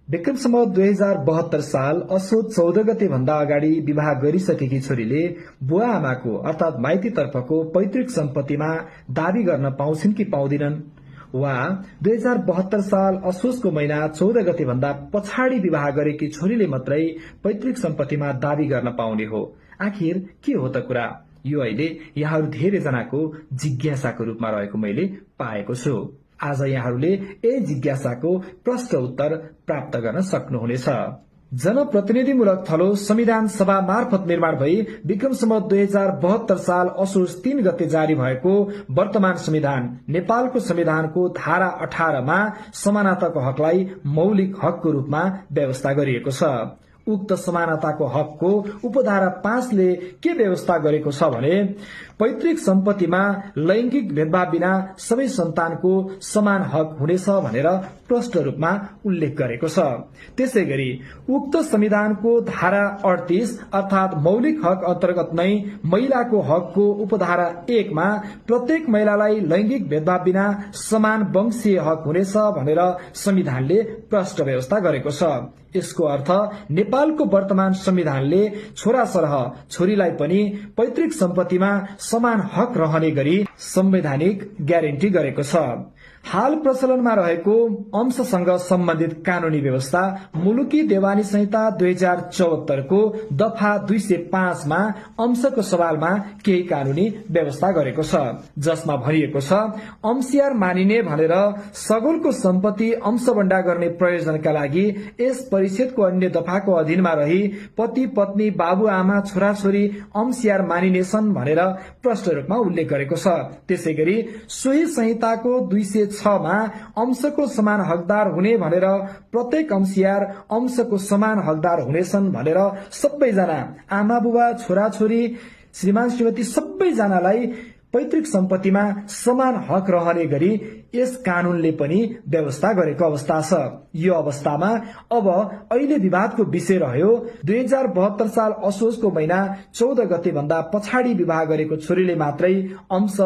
विक्रम सम्वत 2072 साल असोज 14 गते भन्दा अगाडि विवाह गरिसकेकी छोरीले बुवा आमाको अर्थात माइतीतर्फको पैतृक सम्पत्तिमा दावी गर्न पाउँछिन् कि पाउँदिनन्, वा 2072 साल असोजको महिना 14 गते भन्दा पछाडि विवाह गरेकी छोरीले मात्रै पैतृक सम्पत्तिमा दावी गर्न पाउने हो। आखिर के हो त कुरा? यो अहिले यहाँहरू धेरैजनाको जिज्ञासाको रूपमा रहेको मैले पाएको छु। आज यहाँहरूले यही जिज्ञासाको प्रश्न उत्तर प्राप्त गर्न सक्नुहुनेछ। जनप्रतिनिधिमूलक थलो संविधान सभा मार्फत निर्माण भई विक्रम सम्वत 2072 साल असोज 3 गते जारी भएको वर्तमान संविधान नेपालको संविधानको धारा 18 मा समानताको हकलाई मौलिक हकको रूपमा व्यवस्था गरिएको छ। उक्त समानताको हकको उपधारा 5 ले के व्यवस्था गरेको छ भने पैतृक सम्पत्तिमा लैंगिक भेदभाव बिना सबै सन्तानको समान हक हुनेछ भनेर प्रष्ट रूपमा उल्लेख गरेको छ। त्यसैगरी उक्त संविधानको धारा 38 अर्थात मौलिक हक अन्तर्गत नै महिलाको हकको उपधारा 1 मा प्रत्येक महिलालाई लैंगिक भेदभाव बिना समान वंशीय हक हुनेछ भनेर संविधानले प्रष्ट व्यवस्था गरेको छ। यसको अर्थ नेपालको वर्तमान संविधानले छोरा सरह छोरीलाई पनि पैतृक सम्पत्तिमा समान हक रहने गरी संवैधानिक ग्यारेन्टी गरेको छ। हाल प्रचलनमा रहेको अंशसँग सम्बन्धित कानूनी व्यवस्था मुलुकी देवानी संहिता 2074 को दफा 205 मा अंशको सवालमा केही कानूनी व्यवस्था गरेको छ, जसमा भनिएको छ अंशियार मानिने भनेर सगुलको सम्पत्ति अंशबण्डा गर्ने प्रयोजनका लागि यस परिषदको अन्य दफाको अधीनमा रही पति पत्नी बाबु आमा छोराछोरी अंशियार मानिनेछन् भनेर प्रष्ट रूपमा उल्लेख गरेको छ। त्यसैगरी सोही संहिताको 206 मा अंशको समान हकदार हुने भनेर प्रत्येक अंशियार अंशको समान हकदार हुनेछन् भनेर सबैजना आमा बुबा छोराछोरी श्रीमान श्रीमती सबैजनालाई पैतृक सम्पत्तिमा समान हक रहने गरी यस कानूनले पनि व्यवस्था गरेको अवस्था छ। यो अवस्थामा अब अहिले विवादको विषय रह्यो 2072 साल असोजको महिना 14 गते भन्दा पछाडि विवाह गरेको छोरीले मात्रै अंश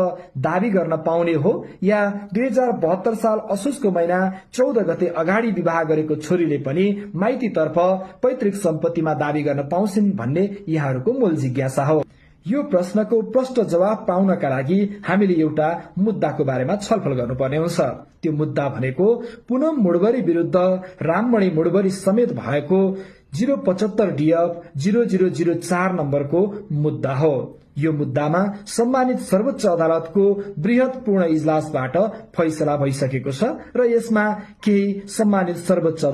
दावी गर्न पाउने हो या 2072 साल असोजको महिना 14 गते अगाडि विवाह गरेको छोरीले पनि माइतीतर्फ पैतृक सम्पत्तिमा दावी गर्न पाउँछिन् भन्ने यहाँहरूको मूल जिज्ञासा हो। यो प्रश्नको प्रष्ट जवाब पाउनका लागि हामीले एउटा मुद्दाको बारेमा छलफल गर्नुपर्ने हुन्छ। त्यो मुद्दा भनेको पुनम मुडबरी विरुद्ध राममणि मुडबरी समेत भएको 075 DF 0004 नम्बरको मुद्दा हो। यो मुद्दामा सम्मानित सर्वोच्च अदालतको वृहत पूर्ण इजलासबाट फैसला भइसकेको छ र यसमा केही सम्मानित सर्वोच्च